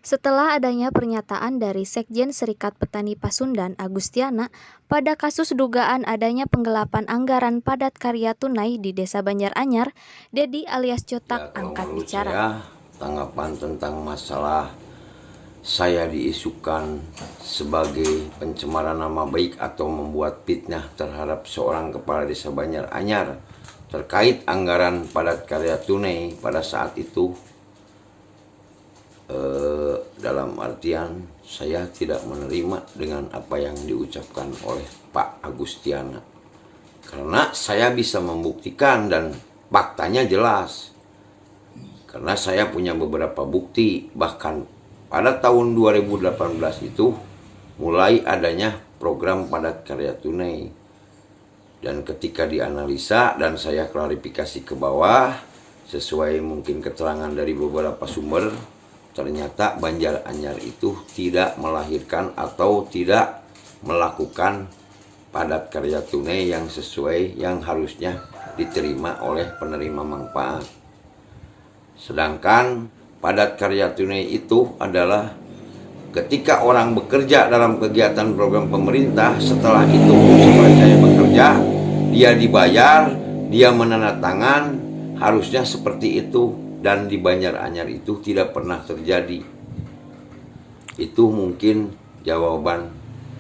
Setelah adanya pernyataan dari Sekjen Serikat Petani Pasundan Agustiana pada kasus dugaan adanya penggelapan anggaran padat karya tunai di Desa Banjaranyar, Dedi alias Ya, Cotak kalau angkat menurut bicara. saya, tanggapan tentang masalah saya diisukan sebagai pencemaran nama baik atau membuat fitnah terhadap seorang kepala desa Banjaranyar terkait anggaran padat karya tunai pada saat itu, dalam artian saya tidak menerima dengan apa yang diucapkan oleh Pak Agustiana, karena saya bisa membuktikan dan faktanya jelas. Karena saya punya beberapa bukti, bahkan pada tahun 2018 itu mulai adanya program padat karya tunai. Dan ketika dianalisa dan saya klarifikasi ke bawah, sesuai mungkin keterangan dari beberapa sumber, ternyata Banjaranyar itu tidak melahirkan atau tidak melakukan padat karya tunai yang sesuai yang harusnya diterima oleh penerima manfaat. Sedangkan padat karya tunai itu adalah ketika orang bekerja dalam kegiatan program pemerintah, setelah itu selesai bekerja, dia dibayar, dia menandatangan, harusnya seperti itu. Dan di Banjaranyar itu tidak pernah terjadi. Itu mungkin jawaban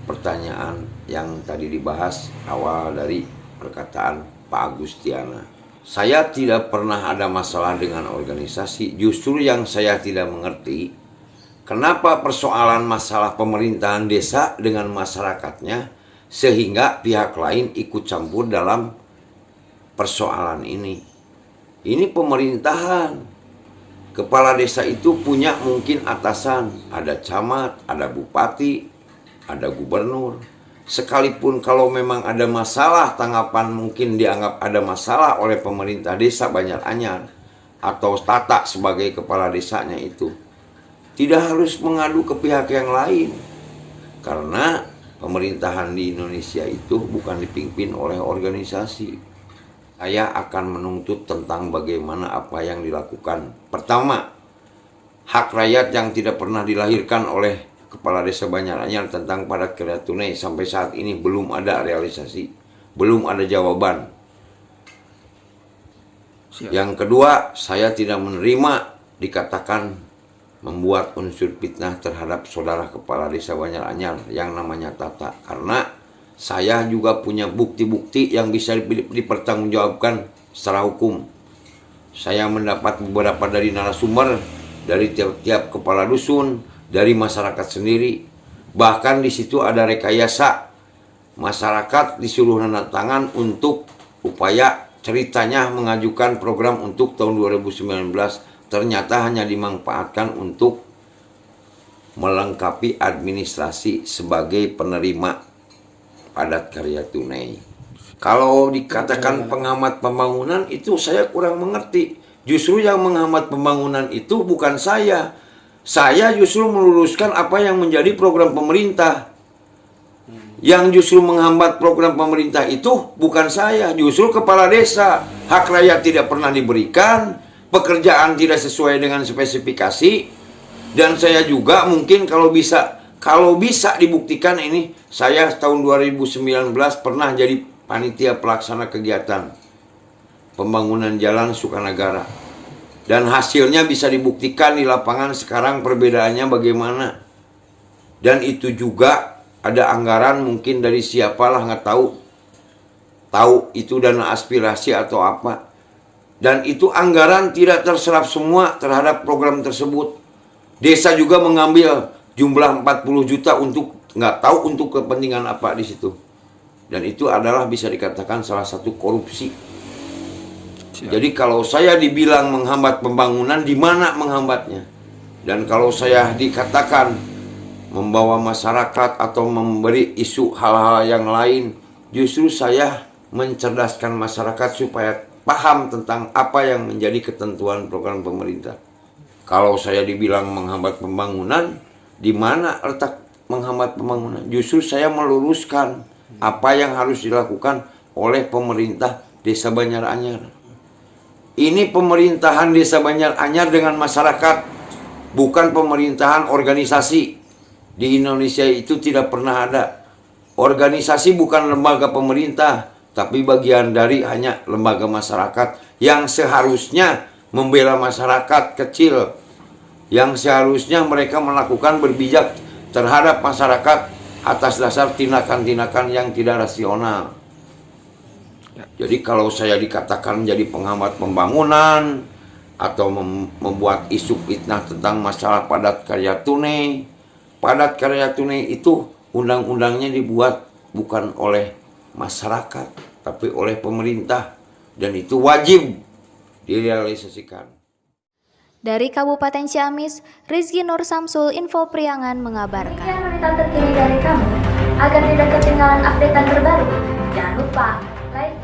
pertanyaan yang tadi dibahas awal dari perkataan Pak Agustiana. Saya tidak pernah ada masalah dengan organisasi. Justru yang saya tidak mengerti, kenapa persoalan masalah pemerintahan desa dengan masyarakatnya sehingga pihak lain ikut campur dalam persoalan ini. Ini pemerintahan. Kepala desa itu punya mungkin atasan, ada camat, ada bupati, ada gubernur. Sekalipun kalau memang ada masalah, tanggapan mungkin dianggap ada masalah oleh pemerintah desa Banjaranyar atau Tata sebagai kepala desanya itu, tidak harus mengadu ke pihak yang lain. Karena pemerintahan di Indonesia itu bukan dipimpin oleh organisasi. Saya akan menuntut tentang bagaimana apa yang dilakukan. Pertama, hak rakyat yang tidak pernah dilahirkan oleh Kepala Desa Banjaranyar tentang padat karya tunai sampai saat ini belum ada realisasi, belum ada jawaban. Siap. Yang kedua, saya tidak menerima dikatakan membuat unsur fitnah terhadap saudara Kepala Desa Banjaranyar yang namanya Tata, karena saya juga punya bukti-bukti yang bisa dipertanggungjawabkan secara hukum. Saya mendapat beberapa dari narasumber, dari tiap-tiap kepala dusun, dari masyarakat sendiri. Bahkan di situ ada rekayasa. Masyarakat disuruh tanda tangan untuk upaya ceritanya mengajukan program untuk tahun 2019. Ternyata hanya dimanfaatkan untuk melengkapi administrasi sebagai penerima padat karya tunai. Kalau dikatakan pengamat pembangunan, itu saya kurang mengerti. Justru yang menghambat pembangunan itu bukan saya. Saya justru meluruskan apa yang menjadi program pemerintah. Yang justru menghambat program pemerintah itu bukan saya, justru kepala desa. Hak rakyat tidak pernah diberikan, pekerjaan tidak sesuai dengan spesifikasi. Dan saya juga mungkin kalau bisa dibuktikan ini, saya tahun 2019 pernah jadi panitia pelaksana kegiatan pembangunan jalan Sukanagara. Dan hasilnya bisa dibuktikan di lapangan sekarang perbedaannya bagaimana. Dan itu juga ada anggaran mungkin dari siapalah nggak tahu. Tahu itu dana aspirasi atau apa. Dan itu anggaran tidak terserap semua terhadap program tersebut. Desa juga mengambil jumlah 40 juta untuk nggak tahu untuk kepentingan apa di situ. Dan itu adalah bisa dikatakan salah satu korupsi. Siap. Jadi kalau saya dibilang menghambat pembangunan, di mana menghambatnya? Dan kalau saya dikatakan membawa masyarakat atau memberi isu hal-hal yang lain, justru saya mencerdaskan masyarakat supaya paham tentang apa yang menjadi ketentuan program pemerintah. Kalau saya dibilang menghambat pembangunan, di mana letak menghambat pembangunan? Justru saya meluruskan apa yang harus dilakukan oleh pemerintah Desa Banjaranyar. Ini pemerintahan Desa Banjaranyar dengan masyarakat. bukan pemerintahan organisasi. Di Indonesia itu tidak pernah ada. Organisasi bukan lembaga pemerintah, tapi bagian dari hanya lembaga masyarakat yang seharusnya membela masyarakat kecil, yang seharusnya mereka melakukan berbijak terhadap masyarakat atas dasar tindakan-tindakan yang tidak rasional. Jadi kalau saya dikatakan menjadi pengamat pembangunan atau membuat isu fitnah tentang masalah padat karya tunai, padat karya tunai itu undang-undangnya dibuat bukan oleh masyarakat, tapi oleh pemerintah, dan itu wajib direalisasikan. Dari Kabupaten Ciamis, Rizky Nur Samsul, Info Priangan mengabarkan. Berita terkini dari kami, agar tidak ketinggalan updatean terbaru, jangan lupa like,